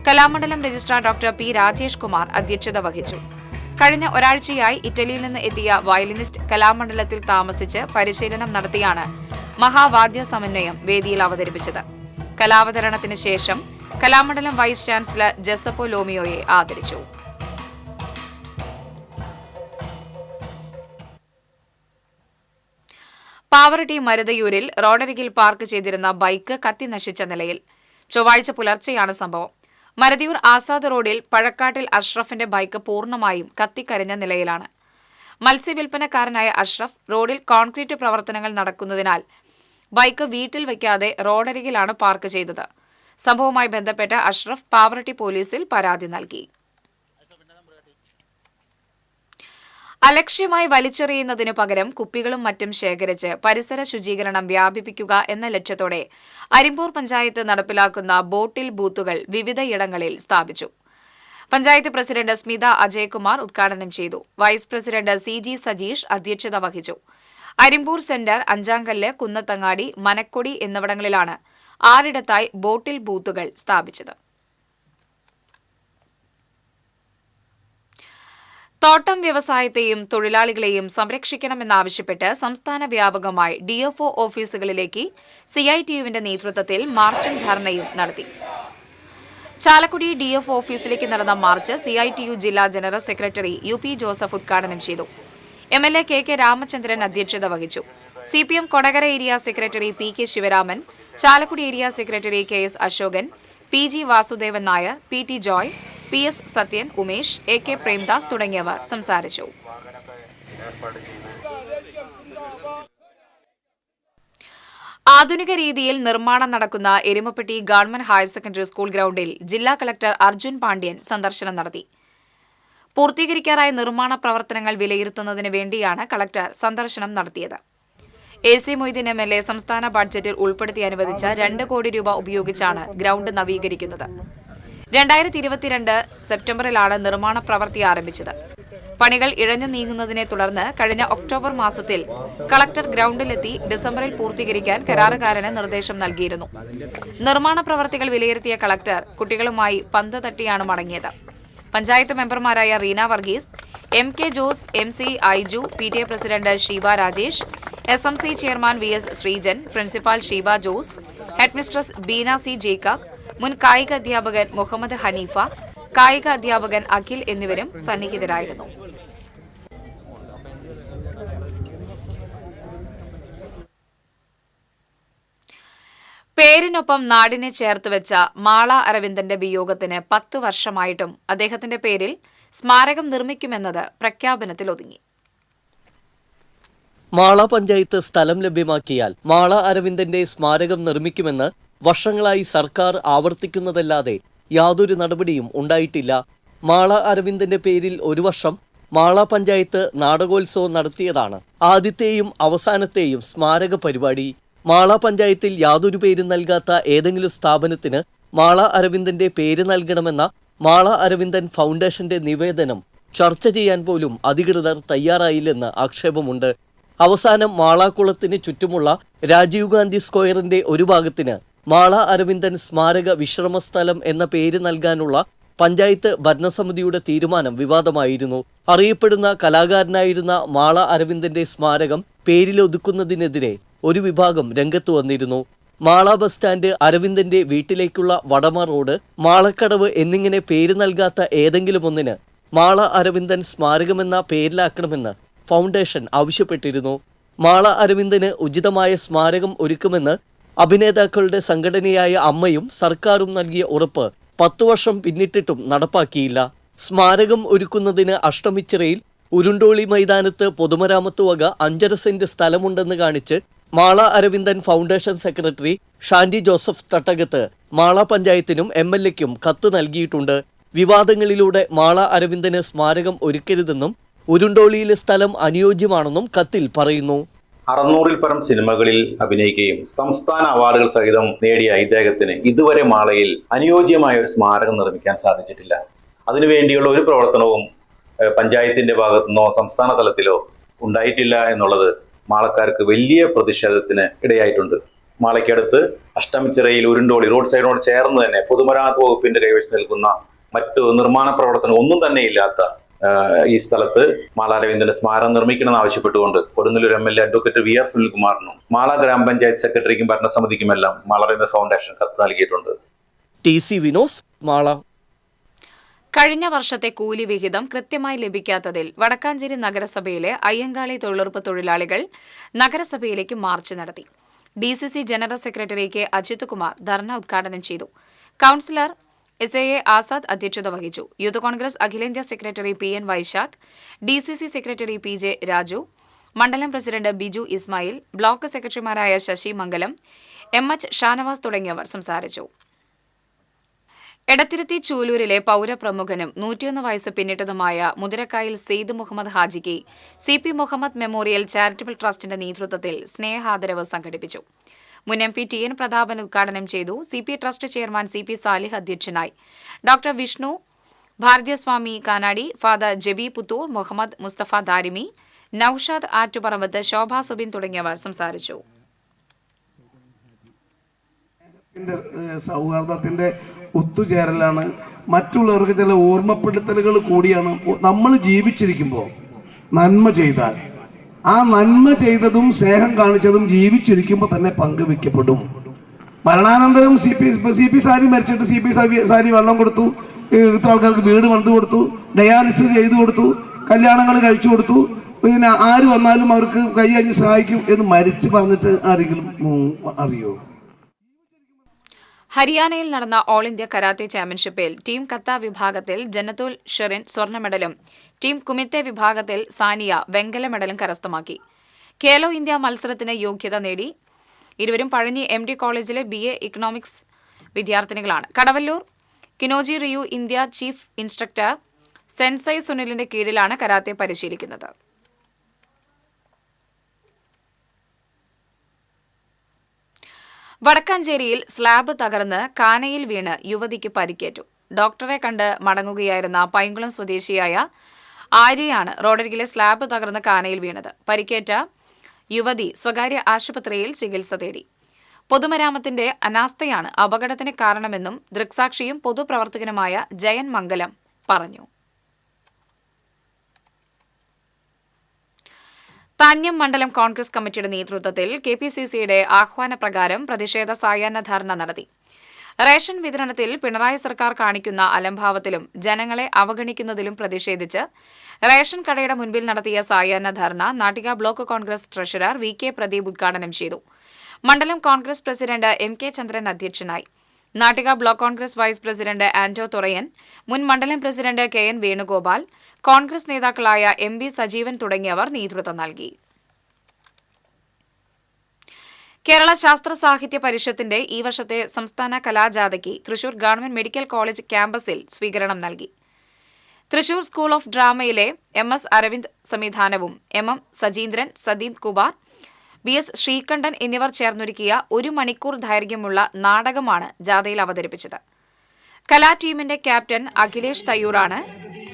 Kalamandalam registrar doctor P Rajesh Kumar അധ്യക്ഷത വഹിച്ചു. കഴിഞ്ഞ ഒരാഴ്ചയായി ഇറ്റലിയിൽ നിന്ന് എത്തിയ വയലിനിസ്റ്റ് കലാമണ്ഡലത്തിൽ താമസിച്ച് പരിശീലനം നടത്തിയാണ് മഹാവാദ്യ സമന്വയം വേദിയിൽ അവതരിപ്പിച്ചത്. കലാവതരണത്തിന് ശേഷം കലാമണ്ഡലം വൈസ് ചാൻസലർ ജസപ്പോ ലോമിയോയെ ആദരിച്ചു. പാവറട്ടി മരുതയൂരിൽ റോഡരികിൽ പാർക്ക് ചെയ്തിരുന്ന ബൈക്ക് കത്തിനശിച്ച നിലയിൽ. ചൊവ്വാഴ്ച പുലർച്ചെയാണ് സംഭവം. മരുതയൂർ ആസാദ് റോഡിൽ പഴക്കാട്ടിൽ അഷ്റഫിന്റെ ബൈക്ക് പൂർണ്ണമായും കത്തിക്കരിഞ്ഞ നിലയിലാണ്. മത്സ്യവിൽപ്പനക്കാരനായ അഷ്റഫ് റോഡിൽ കോൺക്രീറ്റ് പ്രവർത്തനങ്ങൾ നടക്കുന്നതിനാൽ ബൈക്ക് വീട്ടിൽ വയ്ക്കാതെ റോഡരികിലാണ് പാർക്ക് ചെയ്തത്. സംഭവവുമായി ബന്ധപ്പെട്ട് അഷ്റഫ് പാവറട്ടി പോലീസിൽ പരാതി നൽകി. അലക്ഷ്യമായി വലിച്ചെറിയുന്നതിനു പകരം കുപ്പികളും മറ്റും ശേഖരിച്ച് പരിസര ശുചീകരണം വ്യാപിപ്പിക്കുക എന്ന ലക്ഷ്യത്തോടെ അരിമ്പൂർ പഞ്ചായത്ത് നടപ്പിലാക്കുന്ന ബോട്ടിൽ ബൂത്തുകൾ വിവിധയിടങ്ങളിൽ സ്ഥാപിച്ചു. പഞ്ചായത്ത് പ്രസിഡന്റ് സ്മിത അജയ്കുമാർ ഉദ്ഘാടനം ചെയ്തു. വൈസ് പ്രസിഡന്റ് CG സജീഷ് അധ്യക്ഷത വഹിച്ചു. അരിമ്പൂർ സെന്റർ, അഞ്ചാങ്കല്ല്, കുന്നത്തങ്ങാടി, മനക്കൊടി എന്നിവിടങ്ങളിലാണ് 6 ബോട്ടിൽ ബൂത്തുകൾ സ്ഥാപിച്ചത്. തോട്ടം വ്യവസായത്തെയും തൊഴിലാളികളെയും സംരക്ഷിക്കണമെന്നാവശ്യപ്പെട്ട് സംസ്ഥാന വ്യാപകമായി DFO ഓഫീസുകളിലേക്ക് CITUവിന്റെ നേതൃത്വത്തിൽ മാർച്ചും ധർണയും നടത്തി. ചാലക്കുടി DFO ഓഫീസിലേക്ക് നടന്ന മാർച്ച് CITU ജില്ലാ ജനറൽ സെക്രട്ടറി UP ജോസഫ് ഉദ്ഘാടനം ചെയ്തു. MLA KK രാമചന്ദ്രൻ അധ്യക്ഷത വഹിച്ചു. CPM Kodakara area secretary PK Sivaraman, Chalakudy area secretary KS Ashokan, PG Vasudevan Nair, PT Joy, PS Sathyan, Umesh, AK Premdas തുടങ്ങിയവർ സംസാരിച്ചു. ആധുനിക രീതിയിൽ നിർമ്മാണം നടക്കുന്ന Erumapetty government higher secondary school ഗ്രൌണ്ടിൽ ജില്ലാ കളക്ടർ അർജുൻ പാണ്ഡ്യൻ സന്ദർശനം നടത്തി. പൂർത്തീകരിക്കാറായ നിർമ്മാണ പ്രവർത്തനങ്ങൾ വിലയിരുത്തുന്നതിന് വേണ്ടിയാണ് കളക്ടർ സന്ദർശനം നടത്തിയത്. AC മൊയ്തീൻ MLA സംസ്ഥാന ബഡ്ജറ്റിൽ ഉൾപ്പെടുത്തി അനുവദിച്ച 2 കോടി രൂപ ഉപയോഗിച്ചാണ് ഗ്രൌണ്ട് നവീകരിക്കുന്നത്. 2022 സെപ്റ്റംബറിലാണ് നിർമ്മാണ പ്രവൃത്തി ആരംഭിച്ചത്. പണികൾ ഇഴഞ്ഞു നീങ്ങുന്നതിനെ തുടർന്ന് കഴിഞ്ഞ ഒക്ടോബർ മാസത്തിൽ കളക്ടർ ഗ്രൌണ്ടിലെത്തി ഡിസംബറിൽ പൂർത്തീകരിക്കാൻ കരാറുകാരന് നിർദ്ദേശം നൽകിയിരുന്നു. നിർമ്മാണ പ്രവൃത്തികൾ വിലയിരുത്തിയ കളക്ടർ കുട്ടികളുമായി പന്ത് തട്ടിയാണ് മടങ്ങിയത്. പഞ്ചായത്ത് മെമ്പർമാരായ Reena Varghese, MK Jose, MC Aiju, PTA president Sheeba Rajesh, SMC chairman VS Sreejan, principal Sheeba Jose, headmistress Beena C Jacob, മുൻ കായിക അധ്യാപകൻ മുഹമ്മദ് ഹനീഫ, കായിക അധ്യാപകൻ അഖിൽ എന്നിവരും സന്നിഹിതരായിരുന്നു. പേരിനൊപ്പം നാടിനെ ചേർത്തുവെച്ച മാള അരവിന്ദന്റെ വിയോഗത്തിന് 10 വർഷമായിട്ടും അദ്ദേഹത്തിന്റെ പേരിൽ സ്മാരകം നിർമ്മിക്കുമെന്നത് പ്രഖ്യാപനത്തിലൊതുങ്ങി. മാള പഞ്ചായത്ത് സ്ഥലം ലഭ്യമാക്കിയാൽ മാള അരവിന്ദന്റെ സ്മാരകം നിർമ്മിക്കുമെന്ന് വർഷങ്ങളായി സർക്കാർ ആവർത്തിക്കുന്നതല്ലാതെ യാതൊരു നടപടിയും ഉണ്ടായിട്ടില്ല. മാള അരവിന്ദന്റെ പേരിൽ ഒരു വർഷം മാള പഞ്ചായത്ത് നാടകോത്സവം നടത്തിയതാണ് ആദ്യത്തെയും അവസാനത്തെയും സ്മാരക പരിപാടി. മാള പഞ്ചായത്തിൽ യാതൊരു പേരും നൽകാത്ത ഏതെങ്കിലും സ്ഥാപനത്തിന് മാള അരവിന്ദന്റെ പേര് നൽകണമെന്ന മാള അരവിന്ദൻ ഫൗണ്ടേഷന്റെ നിവേദനം ചർച്ച ചെയ്യാൻ പോലും അധികൃതർ തയ്യാറായില്ലെന്ന് ആക്ഷേപമുണ്ട്. അവസാനം മാളാക്കുളത്തിന് ചുറ്റുമുള്ള രാജീവ് ഗാന്ധി സ്ക്വയറിന്റെ ഒരു ഭാഗത്തിന് മാള അരവിന്ദൻ സ്മാരക വിശ്രമസ്ഥലം എന്ന പേര് നൽകാനുള്ള പഞ്ചായത്ത് ഭരണസമിതിയുടെ തീരുമാനം വിവാദമായിരുന്നു. അറിയപ്പെടുന്ന കലാകാരനായിരുന്ന മാള അരവിന്ദന്റെ സ്മാരകം പേരിലൊതുക്കുന്നതിനെതിരെ ഒരു വിഭാഗം രംഗത്ത് വന്നിരുന്നു. മാള ബസ് സ്റ്റാൻഡ്, അരവിന്ദന്റെ വീട്ടിലേക്കുള്ള വടമ റോഡ്, മാളക്കടവ് എന്നിങ്ങനെ പേര് നൽകാത്ത ഏതെങ്കിലും ഒന്നിന് മാള അരവിന്ദൻ സ്മാരകമെന്ന പേരിലാക്കണമെന്ന് ഫൗണ്ടേഷൻ ആവശ്യപ്പെട്ടിരുന്നു. മാള അരവിന്ദന് ഉചിതമായ സ്മാരകം ഒരുക്കുമെന്ന് അഭിനേതാക്കളുടെ സംഘടനയായ അമ്മയും സർക്കാരും നൽകിയ ഉറപ്പ് 10 വർഷം പിന്നിട്ടിട്ടും നടപ്പാക്കിയില്ല. സ്മാരകം ഒരുക്കുന്നതിന് അഷ്ടമിച്ചിറയിൽ ഉരുണ്ടോളി മൈതാനത്ത് പൊതുമരാമത്ത് വക 5.5 സെന്റ് സ്ഥലമുണ്ടെന്ന് കാണിച്ച് Mala Aravindan foundation secretary Shandy Joseph തട്ടകത്ത് മാള പഞ്ചായത്തിനും MLAയ്ക്കും കത്ത് നൽകിയിട്ടുണ്ട്. വിവാദങ്ങളിലൂടെ മാള അരവിന്ദന് സ്മാരകം ഒരുക്കരുതെന്നും ഉരുണ്ടോളിയിലെ സ്ഥലം അനുയോജ്യമാണെന്നും കത്തിൽ പറയുന്നു. 600-ൽ പരം സിനിമകളിൽ അഭിനയിക്കുകയും സംസ്ഥാന അവാർഡുകൾ സഹിതം നേടിയ ഇദ്ദേഹത്തിന് ഇതുവരെ മാളയിൽ അനുയോജ്യമായ ഒരു സ്മാരകം നിർമ്മിക്കാൻ സാധിച്ചിട്ടില്ല. അതിനുവേണ്ടിയുള്ള ഒരു പ്രവർത്തനവും പഞ്ചായത്തിന്റെ ഭാഗത്തുനിന്നോ സംസ്ഥാന തലത്തിലോ ഉണ്ടായിട്ടില്ല എന്നുള്ളത് മാളക്കാർക്ക് വലിയ പ്രതിഷേധത്തിന് ഇടയായിട്ടുണ്ട്. മാളയ്ക്കടുത്ത് അഷ്ടമിച്ചിറയിൽ ഉരുണ്ടോളി റോഡ് സൈഡിനോട് ചേർന്ന് തന്നെ പൊതുമരാമത്ത് വകുപ്പിന്റെ കൈവശം നിൽക്കുന്ന മറ്റു നിർമ്മാണ പ്രവർത്തനം ഒന്നും തന്നെ ഇല്ലാത്ത ഈ സ്ഥലത്ത് മാള അരവിന്ദന്റെ സ്മാരകം നിർമ്മിക്കണമെന്ന് ആവശ്യപ്പെട്ടുകൊണ്ട് കൊടുങ്ങല്ലൂർ MLA അഡ്വക്കേറ്റ് VR സുനിൽകുമാറിനും മാള ഗ്രാമപഞ്ചായത്ത് സെക്രട്ടറിക്കും ഭരണസമിതിക്കുമെല്ലാം മാള അരവിന്ദൻ ഫൗണ്ടേഷൻ കത്ത് നൽകിയിട്ടുണ്ട്. TC വിനോസ്, മാള. കഴിഞ്ഞ വർഷത്തെ കൂലി വിഹിതം കൃത്യമായി ലഭിക്കാത്തതിൽ വടക്കാഞ്ചേരി നഗരസഭയിലെ അയ്യങ്കാളി തൊഴിലുറപ്പ് തൊഴിലാളികൾ നഗരസഭയിലേക്ക് മാർച്ച് നടത്തി. DCC general secretary K Ajith Kumar dharna ഉദ്ഘാടനം ചെയ്തു. കൌൺസിലർ SAA ആസാദ് അധ്യക്ഷത വഹിച്ചു. യൂത്ത് കോൺഗ്രസ് അഖിലേന്ത്യാ secretary PN Vaisakh, DCC secretary PJ Raju, മണ്ഡലം പ്രസിഡന്റ് ബിജു ഇസ്മായിൽ, ബ്ലോക്ക് സെക്രട്ടറിമാരായ ശശി മംഗലം, MH ഷാനവാസ് തുടങ്ങിയവർ സംസാരിച്ചു. എടത്തിരുത്തി ചൂലൂരിലെ പൗരപ്രമുഖനും 101 വയസ്സ് പിന്നിട്ടതുമായ മുതിരക്കായിൽ സെയ്ദ് മുഹമ്മദ് ഹാജിക്ക് CP മുഹമ്മദ് മെമ്മോറിയൽ ചാരിറ്റബിൾ ട്രസ്റ്റിന്റെ നേതൃത്വത്തിൽ സ്നേഹാദരവ് സംഘടിപ്പിച്ചു. മുൻ MP TN പ്രതാപൻ ഉദ്ഘാടനം ചെയ്തു. CP trust chairman CP Salih അധ്യക്ഷനായി. ഡോക്ടർ വിഷ്ണു ഭാരതീയസ്വാമി കാനാടി, ഫാദർ ജബി പുത്തൂർ, മുഹമ്മദ് മുസ്തഫ ദാരിമി, നൌഷാദ് ആറ്റുപറമ്പത്ത്, ശോഭ സുബിൻ തുടങ്ങിയവർ സംസാരിച്ചു. സൗഹാർദ്ദത്തിന്റെ ഒത്തുചേരലാണ്. മറ്റുള്ളവർക്ക് ചില ഓർമ്മപ്പെടുത്തലുകൾ കൂടിയാണ്. നമ്മൾ ജീവിച്ചിരിക്കുമ്പോൾ നന്മ ചെയ്താൽ ആ നന്മ ചെയ്തതും സ്നേഹം കാണിച്ചതും ജീവിച്ചിരിക്കുമ്പോൾ തന്നെ പങ്കുവെക്കപ്പെടും. മരണാനന്തരം CP സാരി മരിച്ചിട്ട് CP സാരി വെള്ളം കൊടുത്തു, ഇത്ര ആൾക്കാർക്ക് വീട് പണിത് കൊടുത്തു, ഡയാലിസിസ് ചെയ്തു കൊടുത്തു, കല്യാണങ്ങൾ കഴിച്ചു കൊടുത്തു, പിന്നെ ആര് വന്നാലും അവർക്ക് കൈ കഴിഞ്ഞ് സഹായിക്കും എന്ന് മരിച്ച് പറഞ്ഞിട്ട് ആരെങ്കിലും അറിയോ? ഹരിയാനയിൽ നടന്ന ഓൾ ഇന്ത്യ കരാത്തെ ചാമ്പ്യൻഷിപ്പിൽ ടീം കത്ത വിഭാഗത്തിൽ ജന്നത്തുൽ ഷെറിൻ സ്വർണ്ണ മെഡലും ടീം കുമിത്തെ വിഭാഗത്തിൽ സാനിയ വെങ്കല മെഡലും കരസ്ഥമാക്കി. ഖേലോ ഇന്ത്യ മത്സരത്തിന് യോഗ്യത നേടി. ഇരുവരും പഴഞ്ഞി MD കോളേജിലെ BA ഇക്കണോമിക്സ് വിദ്യാർത്ഥിനികളാണ്. Kadavallur Kinoji ryu India chief instructor sensei സുനിലിന്റെ കീഴിലാണ് കരാത്തെ പരിശീലിക്കുന്നത്. വടക്കാഞ്ചേരിയിൽ സ്ലാബ് തകർന്ന് കാനയിൽ വീണ് യുവതിക്ക് പരിക്കേറ്റു. ഡോക്ടറെ കണ്ട് മടങ്ങുകയായിരുന്ന പൈങ്കുളം സ്വദേശിയായ ആര്യയാണ് റോഡരികിലെ സ്ലാബ് തകർന്ന് കാനയിൽ വീണത്. പരിക്കേറ്റ യുവതി സ്വകാര്യ ആശുപത്രിയിൽ ചികിത്സ തേടി. പൊതുമരാമത്തിന്റെ അനാസ്ഥയാണ് അപകടത്തിന് കാരണമെന്നും ദൃക്സാക്ഷിയും പൊതുപ്രവർത്തകനുമായ ജയൻ മംഗലം പറഞ്ഞു. താന്യം മണ്ഡലം കോൺഗ്രസ് കമ്മിറ്റിയുടെ നേതൃത്വത്തിൽ KPCCയുടെ ആഹ്വാനപ്രകാരം പ്രതിഷേധ സായാഹ്ന ധർണ നടത്തി. റേഷൻ വിതരണത്തിൽ പിണറായി സർക്കാർ കാണിക്കുന്ന അലംഭാവത്തിലും ജനങ്ങളെ അവഗണിക്കുന്നതിലും പ്രതിഷേധിച്ച് റേഷൻ കടയുടെ മുൻപിൽ നടത്തിയ സായാഹ്ന dharna Nattika block Congress treasurer VK Pradeep ഉദ്ഘാടനം ചെയ്തു. മണ്ഡലം കോൺഗ്രസ് പ്രസിഡന്റ് MK ചന്ദ്രൻ അധ്യക്ഷനായി. Nattika block Congress vice president Anto Thurayan, മുൻ മണ്ഡലം പ്രസിഡന്റ് KN വേണുഗോപാൽ, കോൺഗ്രസ് നേതാക്കളായ MB സജീവൻ തുടങ്ങിയവർ നേതൃത്വം നൽകി. കേരള ശാസ്ത്ര സാഹിത്യ പരിഷത്തിന്റെ ഈ വർഷത്തെ സംസ്ഥാന കലാജാഥയ്ക്ക് തൃശൂർ ഗവൺമെന്റ് മെഡിക്കൽ കോളേജ് ക്യാമ്പസിൽ സ്വീകരണം നൽകി. തൃശൂർ സ്കൂൾ ഓഫ് ഡ്രാമയിലെ MS അരവിന്ദ് സംവിധാനവും MM സജീന്ദ്രൻ, സദീപ് കുമാർ, BS ശ്രീകണ്ഠൻ എന്നിവർ ചേർന്നൊരുക്കിയ 1 മണിക്കൂർ ദൈർഘ്യമുള്ള നാടകമാണ് ജാഥയിൽ അവതരിപ്പിച്ചത്. കലാ ടീമിന്റെ ക്യാപ്റ്റൻ അഖിലേഷ് തയ്യൂറാണ്.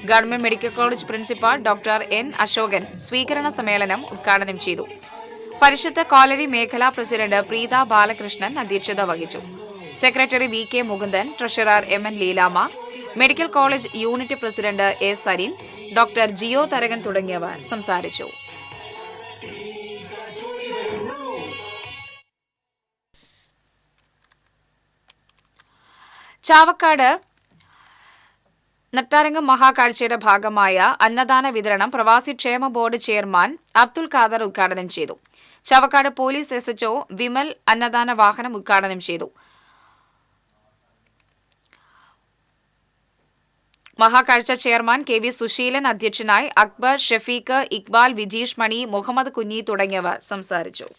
Government medical college principal doctor N Ashokan സ്വീകരണ സമ്മേളനം ഉദ്ഘാടനം ചെയ്തു. പരിഷത്ത് കോലടി മേഖലാ പ്രസിഡന്റ് പ്രീത ബാലകൃഷ്ണൻ അധ്യക്ഷത വഹിച്ചു. Secretary VK Mukundan, treasurer MN Leelama, medical college unit president A Sarin, doctor Jio Tharakan തുടങ്ങിയവർ സംസാരിച്ചു. ചാവക്കാട് നെട്ടാരംഗം മഹാകാഴ്ചയുടെ ഭാഗമായ അന്നദാന വിതരണം പ്രവാസി ക്ഷേമ ബോർഡ് ചെയർമാൻ അബ്ദുൽ ഖാദർ ഉദ്ഘാടനം ചെയ്തു. ചാവക്കാട് പോലീസ് SHO വിമൽ അന്നദാന വാഹനം ഉദ്ഘാടനം ചെയ്തു. മഹാകാഴ്ച ചെയർമാൻ KV സുശീലൻ അധ്യക്ഷനായി. അക്ബർ, ഷഫീഖ്, ഇക്ബാൽ, വിജീഷ് മണി, മുഹമ്മദ് കുഞ്ഞി തുടങ്ങിയവർ സംസാരിച്ചു.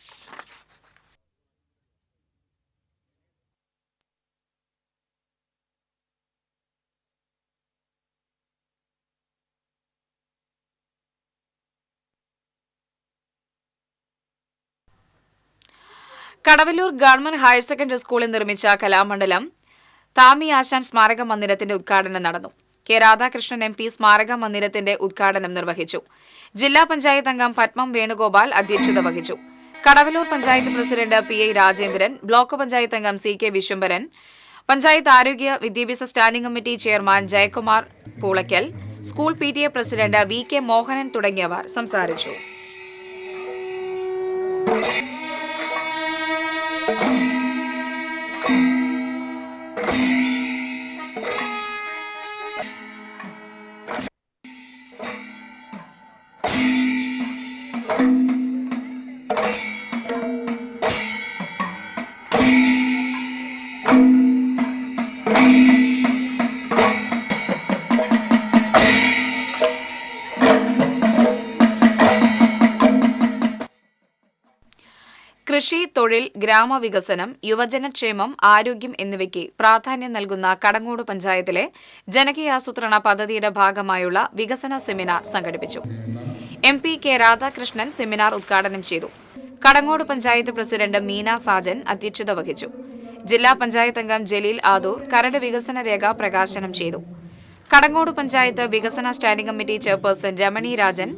കടവല്ലൂർ ഗവൺമെന്റ് ഹയർ സെക്കൻഡറി സ്കൂളിൽ നിർമ്മിച്ച കലാമണ്ഡലം താമി ആശാൻ സ്മാരക മന്ദിരത്തിന്റെ ഉദ്ഘാടനം നടന്നു. K രാധാകൃഷ്ണൻ MP സ്മാരക മന്ദിരത്തിന്റെ ഉദ്ഘാടനം നിർവഹിച്ചു. ജില്ലാ പഞ്ചായത്ത് അംഗം പത്മം വേണുഗോപാൽ അധ്യക്ഷത വഹിച്ചു. Kadavallur panchayat president PI Rajendran, block panchayat അംഗം CK വിശ്വംഭരൻ, പഞ്ചായത്ത് ആരോഗ്യ വിദ്യാഭ്യാസ standing committee chairman Jayakumar Poolakkal, school PTA president VK Mohanan തുടങ്ങിയവർ സംസാരിച്ചു. കൃഷി, തൊഴിൽ, ഗ്രാമവികസനം, യുവജനക്ഷേമം, ആരോഗ്യം എന്നിവയ്ക്ക് പ്രാധാന്യം നൽകുന്ന കടങ്ങോട് പഞ്ചായത്തിലെ ജനകീയാസൂത്രണ പദ്ധതിയുടെ ഭാഗമായുള്ള വികസന സെമിനാർ സംഘടിപ്പിച്ചു. MP കെ രാധാകൃഷ്ണൻ സെമിനാർ ഉദ്ഘാടനം ചെയ്തു. കടങ്ങോട് പഞ്ചായത്ത് പ്രസിഡന്റ് മീന സാജൻ അധ്യക്ഷത വഹിച്ചു. ജില്ലാ പഞ്ചായത്ത് അംഗം ജലീൽ ആദൂർ കരട് വികസന രേഖ പ്രകാശനം ചെയ്തു. കടങ്ങോട് പഞ്ചായത്ത് വികസന standing committee chairperson Ramani Rajan,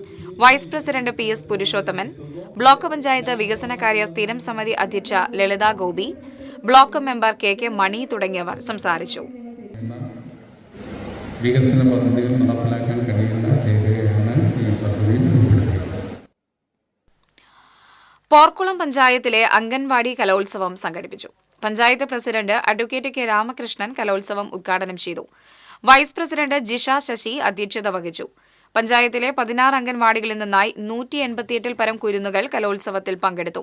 vice president PS Purushothaman, block panchayat വികസനകാര്യ സ്ഥിരം സമിതി അധ്യക്ഷ Lalitha Gopi, block member KK Mani തുടങ്ങിയവർ സംസാരിച്ചു. വികസന പദ്ധതികൾ നടപ്പിലാക്കാൻ കഴിയുന്ന രേഖയാണ് ഈ പദ്ധതിയിൽ ഉൾപ്പെടുത്തിയത്. പോർക്കുളം പഞ്ചായത്തിലെ അംഗൻവാടി കലോത്സവം സംഘടിപ്പിച്ചു. Panchayat president advocate K Ramakrishnan കലോത്സവം ഉദ്ഘാടനം ചെയ്തു. വൈസ് പ്രസിഡന്റ് ജിഷ ശശി അധ്യക്ഷത വഹിച്ചു. പഞ്ചായത്തിലെ 16 അംഗൻവാടികളിൽ നിന്നായി 188 പരം കുരുന്നുകൾ കലോത്സവത്തിൽ പങ്കെടുത്തു.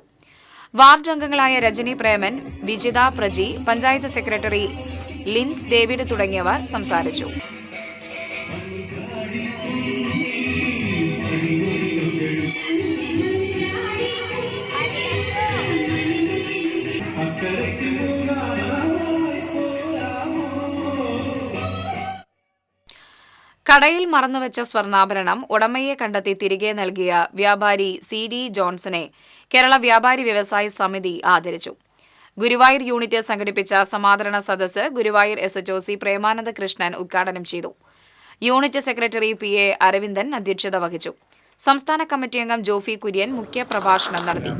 വാർഡ് അംഗങ്ങളായ രജനി പ്രേമൻ, വിജിത പ്രജി, പഞ്ചായത്ത് സെക്രട്ടറി ലിൻസ് ഡേവിഡ് തുടങ്ങിയവർ സംസാരിച്ചു. കടയിൽ മറന്നുവെച്ച സ്വർണ്ണാഭരണം ഉടമയെ കണ്ടെത്തി തിരികെ നൽകിയ വ്യാപാരി CD ജോൺസനെ കേരള വ്യാപാരി വ്യവസായി സമിതി ആദരിച്ചു. ഗുരുവായൂർ യൂണിറ്റ് സംഘടിപ്പിച്ച സമാദരണ സദസ്സ് ഗുരുവായൂർ SHO C പ്രേമാനന്ദ കൃഷ്ണൻ ഉദ്ഘാടനം ചെയ്തു. യൂണിറ്റ് സെക്രട്ടറി PA അരവിന്ദൻ അധ്യക്ഷത വഹിച്ചു. സംസ്ഥാന കമ്മിറ്റി അംഗം ജോഫി കുര്യൻ മുഖ്യപ്രഭാഷണം നടത്തി.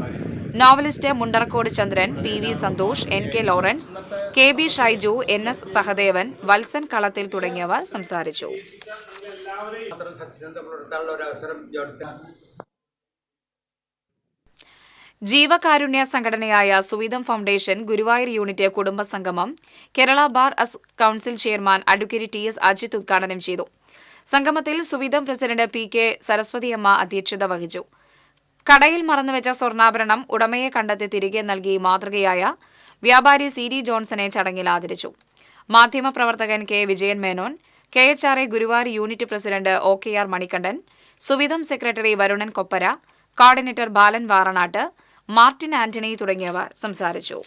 Novelist Mundarakode Chandran, PV Santhosh, NK Lawrence, KB Shaiju, NS Sahadevan, Valsan Kalathil തുടങ്ങിയവർ സംസാരിച്ചു. ജീവകാരുണ്യ സംഘടനയായ സുവിധം ഫൗണ്ടേഷൻ ഗുരുവായൂർ യൂണിറ്റ് കുടുംബസംഗമം Kerala bar council chairman advocate TS Ajith ഉദ്ഘാടനം ചെയ്തു. സംഗമത്തിൽ സുവിധം പ്രസിഡന്റ് PK സരസ്വതിയമ്മ അധ്യക്ഷത വഹിച്ചു. കടയിൽ മറന്നുവെച്ച സ്വർണ്ണാഭരണം ഉടമയെ കണ്ടെത്തി തിരികെ നൽകി മാതൃകയായ വ്യാപാരി CD ജോൺസനെ ചടങ്ങിൽ ആദരിച്ചു. മാധ്യമപ്രവർത്തകൻ K Vijayan Menon, KHRA Guruvayur unit president OKR Manikandan, Suvidham secretary Varunan Koppara, coordinator Balan Varanattu, Martin Antony തുടങ്ങിയവർ സംസാരിച്ചു.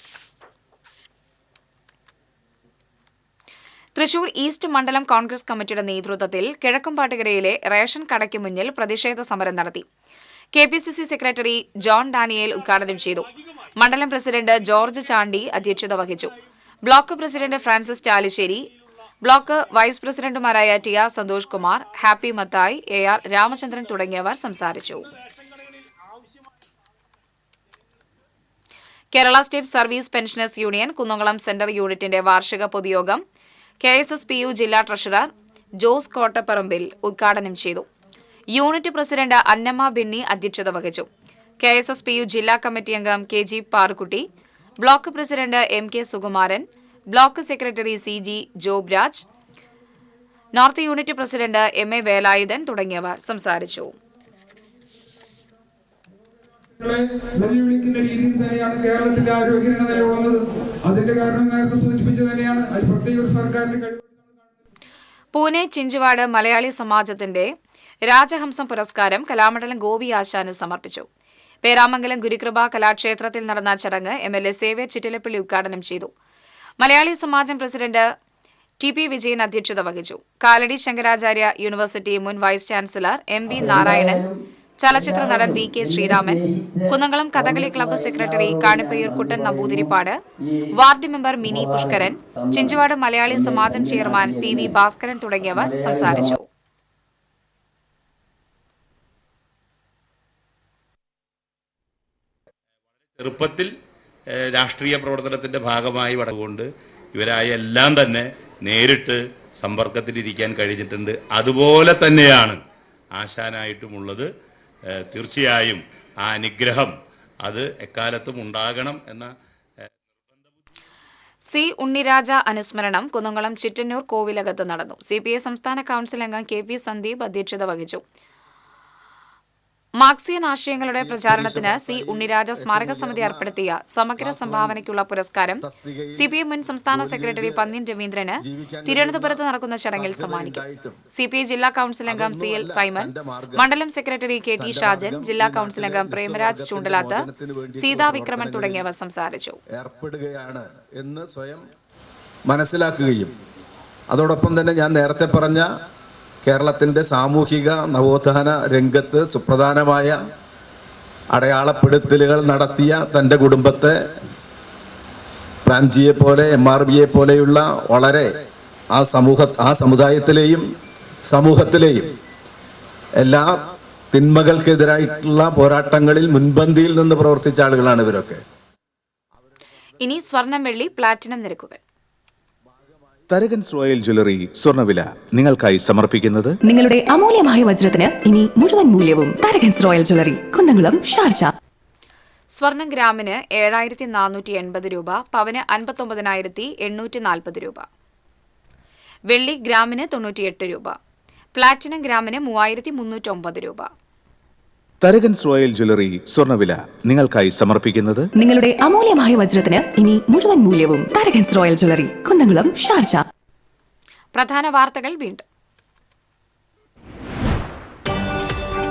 തൃശൂർ ഈസ്റ്റ് മണ്ഡലം കോൺഗ്രസ് കമ്മിറ്റിയുടെ നേതൃത്വത്തിൽ കിഴക്കുംപാട്ടുകരയിലെ റേഷൻ കടയ്ക്ക് മുന്നിൽ പ്രതിഷേധ സമരം നടത്തി. KPCC സെക്രട്ടറി ജോൺ ഡാനിയേൽ ഉദ്ഘാടനം ചെയ്തു. മണ്ഡലം പ്രസിഡന്റ് ജോർജ് ചാണ്ടി അധ്യക്ഷത വഹിച്ചു. Block president Francis Chalissery, block vice പ്രസിഡന്റുമാരായ TR Santhosh Kumar, happy Mathai, AR Ramachandran തുടങ്ങിയവർ സംസാരിച്ചു. Kerala state service pensioners union Kunnamkulam centre യൂണിറ്റിന്റെ വാർഷിക പൊതുയോഗം KSSPU ജില്ലാ ട്രഷറർ ജോസ് കോട്ടപ്പറമ്പിൽ ഉദ്ഘാടനം ചെയ്തു. യൂണിറ്റ് പ്രസിഡന്റ് അന്നമ്മ ബെന്നി അധ്യക്ഷത വഹിച്ചു. KSSPU ജില്ലാ കമ്മിറ്റി അംഗം KG Parukutty, block president MK Sukumaran, block secretary CG job Raj, north unit president MA Velayudhan തുടങ്ങിയവർ സംസാരിച്ചു. വെല്ലുവിളിക്കുന്ന രീതിയിൽ തന്നെയാണ് കേരളത്തിന്റെ ആരോഗ്യരംഗം നിലകൊള്ളുന്നത്. അതിന്റെ കാരണം നേരത്തെ സൂചിപ്പിച്ചു തന്നെയാണ്. അത് പ്രത്യേക ഒരു സർക്കാരിന്റെ കഴിവ്. പൂനെ ചിഞ്ചുവാട് മലയാളി സമാജത്തിന്റെ രാജഹംസം പുരസ്കാരം കലാമണ്ഡലം ഗോപി ആശാന് സമർപ്പിച്ചു. പേരാമംഗലം ഗുരുകൃപ കലാക്ഷേത്രത്തിൽ നടന്ന ചടങ്ങ് MLA സേവ്യർ ചിറ്റിലപ്പള്ളി ഉദ്ഘാടനം ചെയ്തു. മലയാളി സമാജം പ്രസിഡന്റ് TP വിജയൻ അധ്യക്ഷത വഹിച്ചു. കാലടി ശങ്കരാചാര്യ യൂണിവേഴ്സിറ്റി മുൻ വൈസ് ചാൻസലർ MB നാരായണൻ, ചലച്ചിത്ര നടൻ VK Sreeraman, Kunnamkulam Kathakali club secretary Kanippayyur Kuttan Namboothiripad, ward member Mini Pushkaran, Chinchwad Malayali Samajam chairman PV Bhaskaran തുടങ്ങിയവർ സംസാരിച്ചു. ചെറുപ്പത്തിൽ രാഷ്ട്രീയ പ്രവർത്തനത്തിൻ്റെ ഭാഗമായി വളർന്നുകൊണ്ട് ഇവരായ എല്ലാം തന്നെ നേരിട്ട് സമ്പർക്കത്തിലിരിക്കാൻ കഴിഞ്ഞിട്ടുണ്ട്. അതുപോലെ തന്നെയാണ് ആശാനായിട്ടുമുള്ളത്. തീർച്ചയായും ആ അനുഗ്രഹം അത് എക്കാലത്തും ഉണ്ടാകണം എന്ന C. ഉണ്ണിരാജ അനുസ്മരണം കുന്നംകുളം ചിറ്റന്നൂർ കോവിലകത്ത് നടന്നു. CPI സംസ്ഥാന കൌൺസിൽ അംഗം KP സന്ദീപ് അധ്യക്ഷത വഹിച്ചു. മാർക്സിയൻ ആശയങ്ങളുടെ പ്രചാരണത്തിന് സി ഉണ്ണിരാജ സ്മാരക സമിതി ഏർപ്പെടുത്തിയ സമഗ്ര സംഭാവനയ്ക്കുള്ള പുരസ്കാരം സിപിഐ മുൻ സംസ്ഥാന സെക്രട്ടറി പന്ന്യൻ രവീന്ദ്രന് തിരുവനന്തപുരത്ത് നടക്കുന്ന ചടങ്ങിൽ സമ്മാനിക്കും. സിപിഐ ജില്ലാ കൌൺസിൽ അംഗം CL സൈമൺ, മണ്ഡലം സെക്രട്ടറി KT ഷാജൻ, ജില്ലാ കൌൺസിൽ അംഗം പ്രേമരാജ് ചൂണ്ടലാത്ത്, സീതാ വിക്രമൻ തുടങ്ങിയവർ സംസാരിച്ചു. ഏർപ്പെടുകയാണ് എന്ന് സ്വയം മനസ്സിലാക്കുകയും അതോടൊപ്പം തന്നെ ഞാൻ നേരത്തെ പറഞ്ഞ കേരളത്തിൻ്റെ സാമൂഹിക നവോത്ഥാന രംഗത്ത് സുപ്രധാനമായ അടയാളപ്പെടുത്തലുകൾ നടത്തിയ തൻ്റെ കുടുംബത്തെ പ്രാംജിയെ പോലെ MRBയെ പോലെയുള്ള വളരെ ആ സമുദായത്തിലെയും സമൂഹത്തിലെയും എല്ലാ തിന്മകൾക്കെതിരായിട്ടുള്ള പോരാട്ടങ്ങളിൽ മുൻപന്തിയിൽ നിന്ന് പ്രവർത്തിച്ച ആളുകളാണ് ഇവരൊക്കെ. ഇനി സ്വർണം, വെള്ളി, പ്ലാറ്റിനം നിരക്കുകൾ. തരകൻസ് റോയൽ ജ്വല്ലറി സ്വർണ്ണവില നിങ്ങൾക്കായി സമർപ്പിക്കുന്നത് നിങ്ങളുടെ അമൂല്യമായ വജ്രത്തിന് ഇനി മുഴുവൻ മൂല്യവും Tharakans royal jewellery, Kunnamkulam, Sharjah. സ്വർണം ഗ്രാമിന് 7480 രൂപ, പവന് 59,840 രൂപ. വെള്ളി ഗ്രാമിന് 98 രൂപ, പ്ലാറ്റിനം ഗ്രാമിന് 3309 രൂപ. തരകൻസ് റോയൽ ജ്വല്ലറി സ്വർണ്ണവില നിങ്ങൾക്കായി സമർപ്പിക്കുന്നത് നിങ്ങളുടെ അമൂല്യമായ വജ്രത്തിന് ഇനി മുഴുവൻ മൂല്യവും Tharakans royal jewellery, Kunnamkulam, Sharjah. പ്രധാന വാർത്തകൾ വീണ്ടും.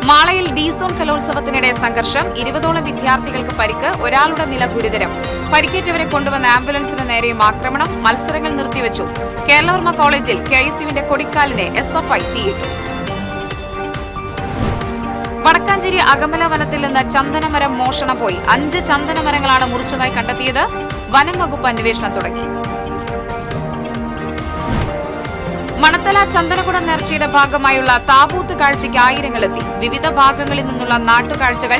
മാളയിൽ ഡി-സോൺ കലോത്സവത്തിനിടെ സംഘർഷം, 20ഓളം വിദ്യാർത്ഥികൾക്ക് പരിക്ക്, ഒരാളുടെ നില ഗുരുതരം. പരിക്കേറ്റവരെ കൊണ്ടുവന്ന ആംബുലൻസിന് നേരെയും ആക്രമണം, മത്സരങ്ങൾ നിർത്തിവെച്ചു. കേരളവർമ്മ കോളേജിൽ KICUവിന്റെ കൊടിക്കാലിനെ SFI തീയിട്ടു. വടക്കാഞ്ചേരി അകമല വനത്തിൽ നിന്ന് ചന്ദനമരം മോഷണം പോയി. 5 ചന്ദനമരങ്ങളാണ് മുറിച്ചതായി കണ്ടെത്തിയത്. വനം വകുപ്പ് അന്വേഷണം തുടങ്ങി. മണത്തല ചന്ദനക്കുടം നേർച്ചയുടെ ഭാഗമായുള്ള താബൂത്ത് കാഴ്ചയ്ക്ക് ആയിരങ്ങളെത്തി. വിവിധ ഭാഗങ്ങളിൽ നിന്നുള്ള നാട്ടുകാഴ്ചകൾ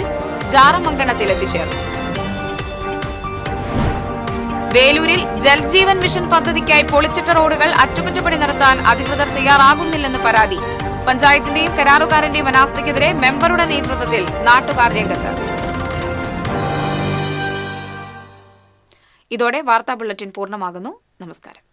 ജാറമംഗണത്തിൽ എത്തിച്ചേർന്നു. വേലൂരിൽ ജൽജീവൻ മിഷൻ പദ്ധതിക്കായി പൊളിച്ചിട്ട റോഡുകൾ അറ്റകുറ്റപ്പണി നടത്താൻ അധികൃതർ തയ്യാറാകുന്നില്ലെന്ന് പരാതി. പഞ്ചായത്തിന്റെയും കരാറുകാരന്റെയും അനാസ്ഥയ്ക്കെതിരെ മെമ്പറുടെ നേതൃത്വത്തിൽ നാട്ടുകാർ രംഗത്ത്. ഇതോടെ വാർത്താ ബുള്ളറ്റിൻ പൂർണ്ണമാകുന്നു. നമസ്കാരം.